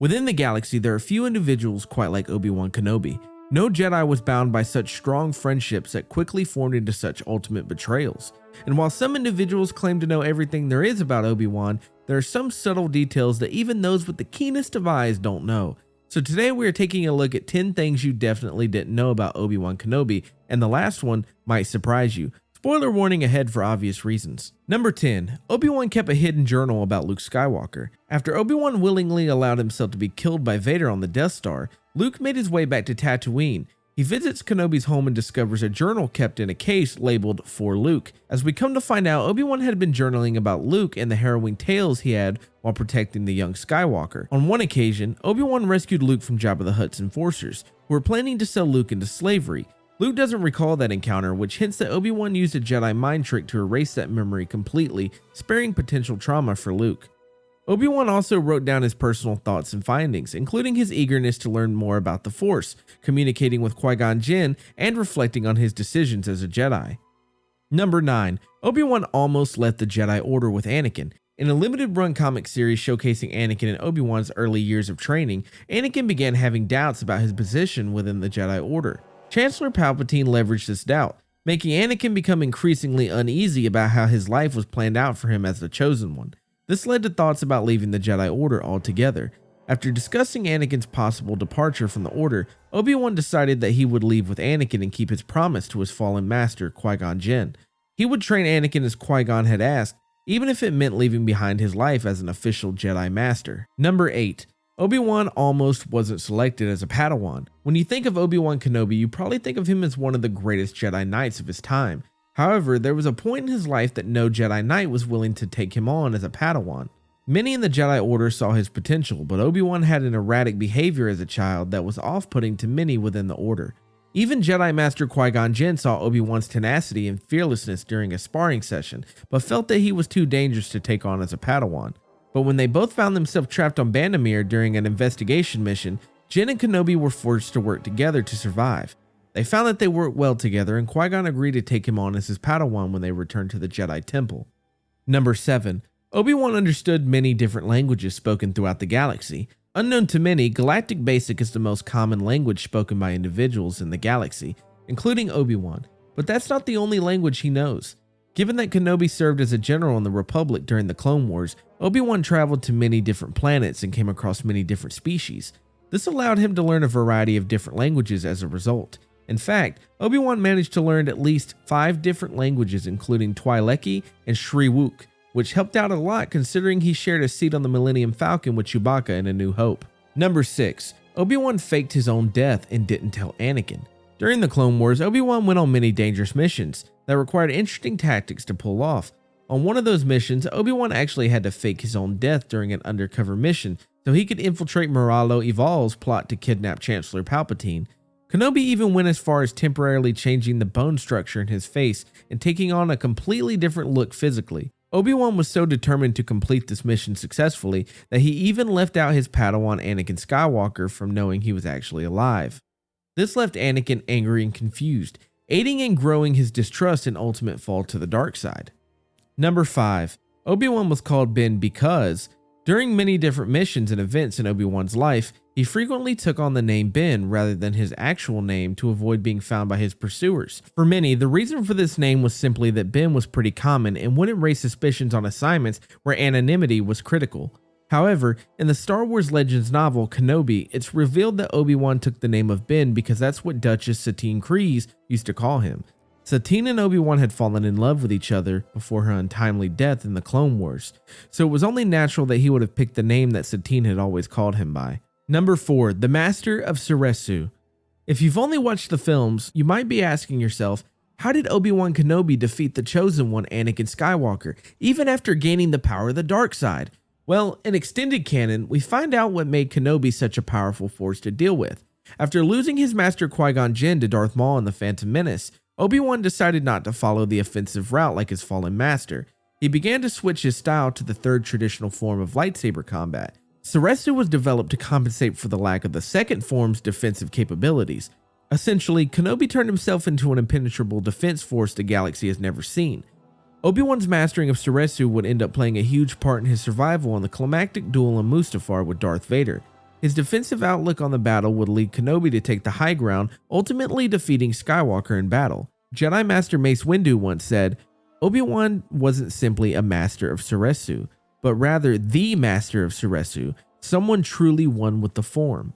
Within the galaxy, there are few individuals quite like Obi-Wan Kenobi. No Jedi was bound by such strong friendships that quickly formed into such ultimate betrayals. And while some individuals claim to know everything there is about Obi-Wan, there are some subtle details that even those with the keenest of eyes don't know. So today we are taking a look at 10 things you definitely didn't know about Obi-Wan Kenobi, and the last one might surprise you. Spoiler warning ahead for obvious reasons. Number 10. Obi-Wan kept a hidden journal about Luke Skywalker. After Obi-Wan willingly allowed himself to be killed by Vader on the Death Star, Luke made his way back to Tatooine. He visits Kenobi's home and discovers a journal kept in a case labeled "For Luke." As we come to find out, Obi-Wan had been journaling about Luke and the harrowing tales he had while protecting the young Skywalker. On one occasion, Obi-Wan rescued Luke from Jabba the Hutt's enforcers, who were planning to sell Luke into slavery. Luke doesn't recall that encounter, which hints that Obi-Wan used a Jedi mind trick to erase that memory completely, sparing potential trauma for Luke. Obi-Wan also wrote down his personal thoughts and findings, including his eagerness to learn more about the Force, communicating with Qui-Gon Jinn, and reflecting on his decisions as a Jedi. Number 9. Obi-Wan almost left the Jedi Order with Anakin. In a limited-run comic series showcasing Anakin and Obi-Wan's early years of training, Anakin began having doubts about his position within the Jedi Order. Chancellor Palpatine leveraged this doubt, making Anakin become increasingly uneasy about how his life was planned out for him as the Chosen One. This led to thoughts about leaving the Jedi Order altogether. After discussing Anakin's possible departure from the Order, Obi-Wan decided that he would leave with Anakin and keep his promise to his fallen master, Qui-Gon Jinn. He would train Anakin as Qui-Gon had asked, even if it meant leaving behind his life as an official Jedi Master. Number 8. Obi-Wan almost wasn't selected as a Padawan. When you think of Obi-Wan Kenobi, you probably think of him as one of the greatest Jedi Knights of his time. However, there was a point in his life that no Jedi Knight was willing to take him on as a Padawan. Many in the Jedi Order saw his potential, but Obi-Wan had an erratic behavior as a child that was off-putting to many within the Order. Even Jedi Master Qui-Gon Jinn saw Obi-Wan's tenacity and fearlessness during a sparring session, but felt that he was too dangerous to take on as a Padawan. But when they both found themselves trapped on Bandamir during an investigation mission, Jinn and Kenobi were forced to work together to survive. They found that they worked well together, and Qui-Gon agreed to take him on as his Padawan when they returned to the Jedi Temple. Number 7. Obi-Wan understood many different languages spoken throughout the galaxy. Unknown to many, Galactic Basic is the most common language spoken by individuals in the galaxy, including Obi-Wan, but that's not the only language he knows. Given that Kenobi served as a general in the Republic during the Clone Wars, Obi-Wan traveled to many different planets and came across many different species. This allowed him to learn a variety of different languages as a result. In fact, Obi-Wan managed to learn at least 5 different languages, including Twi'leki and Shriwook, which helped out a lot considering he shared a seat on the Millennium Falcon with Chewbacca in A New Hope. Number 6. Obi-Wan faked his own death and didn't tell Anakin. During the Clone Wars, Obi-Wan went on many dangerous missions that required interesting tactics to pull off. On one of those missions, Obi-Wan actually had to fake his own death during an undercover mission so he could infiltrate Moralo Eval's plot to kidnap Chancellor Palpatine. Kenobi even went as far as temporarily changing the bone structure in his face and taking on a completely different look physically. Obi-Wan was so determined to complete this mission successfully that he even left out his Padawan Anakin Skywalker from knowing he was actually alive. This left Anakin angry and confused, aiding in growing his distrust and ultimate fall to the dark side. Number 5. Obi-Wan was called Ben because, during many different missions and events in Obi-Wan's life, he frequently took on the name Ben rather than his actual name to avoid being found by his pursuers. For many, the reason for this name was simply that Ben was pretty common and wouldn't raise suspicions on assignments where anonymity was critical. However, in the Star Wars Legends novel Kenobi, it's revealed that Obi-Wan took the name of Ben because that's what Duchess Satine Kryze used to call him. Satine and Obi-Wan had fallen in love with each other before her untimely death in the Clone Wars, so it was only natural that he would have picked the name that Satine had always called him by. Number 4. The Master of Seresu. If you've only watched the films, you might be asking yourself, how did Obi-Wan Kenobi defeat the Chosen One, Anakin Skywalker, even after gaining the power of the dark side? Well, in extended canon, we find out what made Kenobi such a powerful force to deal with. After losing his master Qui-Gon Jinn to Darth Maul in The Phantom Menace, Obi-Wan decided not to follow the offensive route like his fallen master. He began to switch his style to the third traditional form of lightsaber combat. Seresu was developed to compensate for the lack of the second form's defensive capabilities. Essentially, Kenobi turned himself into an impenetrable defense force the galaxy has never seen. Obi-Wan's mastering of Seresu would end up playing a huge part in his survival on the climactic duel on Mustafar with Darth Vader. His defensive outlook on the battle would lead Kenobi to take the high ground, ultimately defeating Skywalker in battle. Jedi Master Mace Windu once said, Obi-Wan wasn't simply a master of Seresu, but rather the master of Seresu, someone truly one with the form.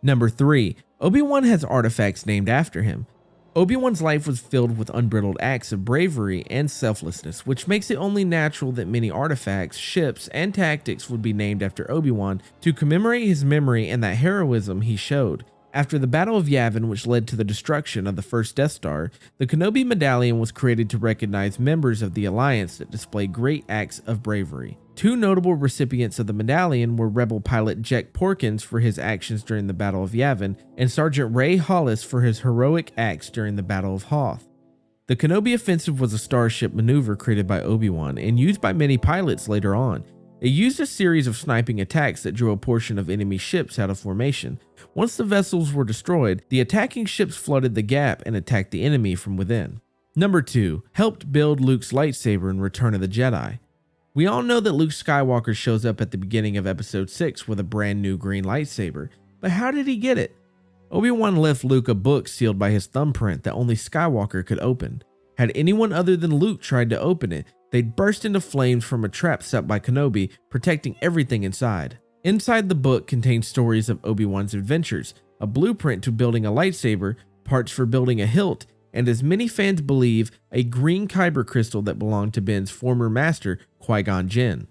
Number 3. Obi-Wan has artifacts named after him. Obi-Wan's life was filled with unbridled acts of bravery and selflessness, which makes it only natural that many artifacts, ships, and tactics would be named after Obi-Wan to commemorate his memory and that heroism he showed. After the Battle of Yavin, which led to the destruction of the first Death Star, the Kenobi Medallion was created to recognize members of the Alliance that displayed great acts of bravery. 2 notable recipients of the medallion were Rebel pilot Jek Porkins for his actions during the Battle of Yavin, and Sergeant Ray Hollis for his heroic acts during the Battle of Hoth. The Kenobi Offensive was a starship maneuver created by Obi-Wan and used by many pilots later on. It used a series of sniping attacks that drew a portion of enemy ships out of formation. Once the vessels were destroyed, the attacking ships flooded the gap and attacked the enemy from within. Number 2. Helped build Luke's lightsaber in Return of the Jedi. We all know that Luke Skywalker shows up at the beginning of Episode 6 with a brand new green lightsaber, but how did he get it? Obi-Wan left Luke a book sealed by his thumbprint that only Skywalker could open. Had anyone other than Luke tried to open it, they'd burst into flames from a trap set by Kenobi, protecting everything inside. Inside the book contains stories of Obi-Wan's adventures, a blueprint to building a lightsaber, parts for building a hilt, and as many fans believe, a green kyber crystal that belonged to Ben's former master, Qui-Gon Jinn.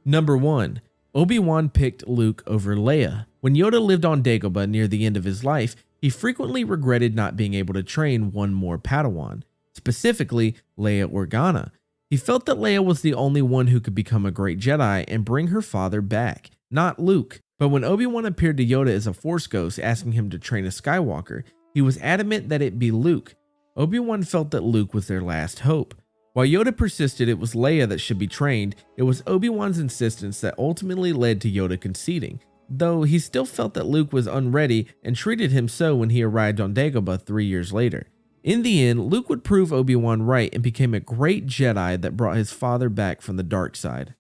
Number 1. Obi-Wan picked Luke over Leia. When Yoda lived on Dagobah near the end of his life, he frequently regretted not being able to train one more Padawan, specifically Leia Organa. He felt that Leia was the only one who could become a great Jedi and bring her father back, not Luke. But when Obi-Wan appeared to Yoda as a Force ghost asking him to train a Skywalker, he was adamant that it be Luke. Obi-Wan felt that Luke was their last hope. While Yoda persisted it was Leia that should be trained, it was Obi-Wan's insistence that ultimately led to Yoda conceding, though he still felt that Luke was unready and treated him so when he arrived on Dagobah 3 years later. In the end, Luke would prove Obi-Wan right and became a great Jedi that brought his father back from the dark side.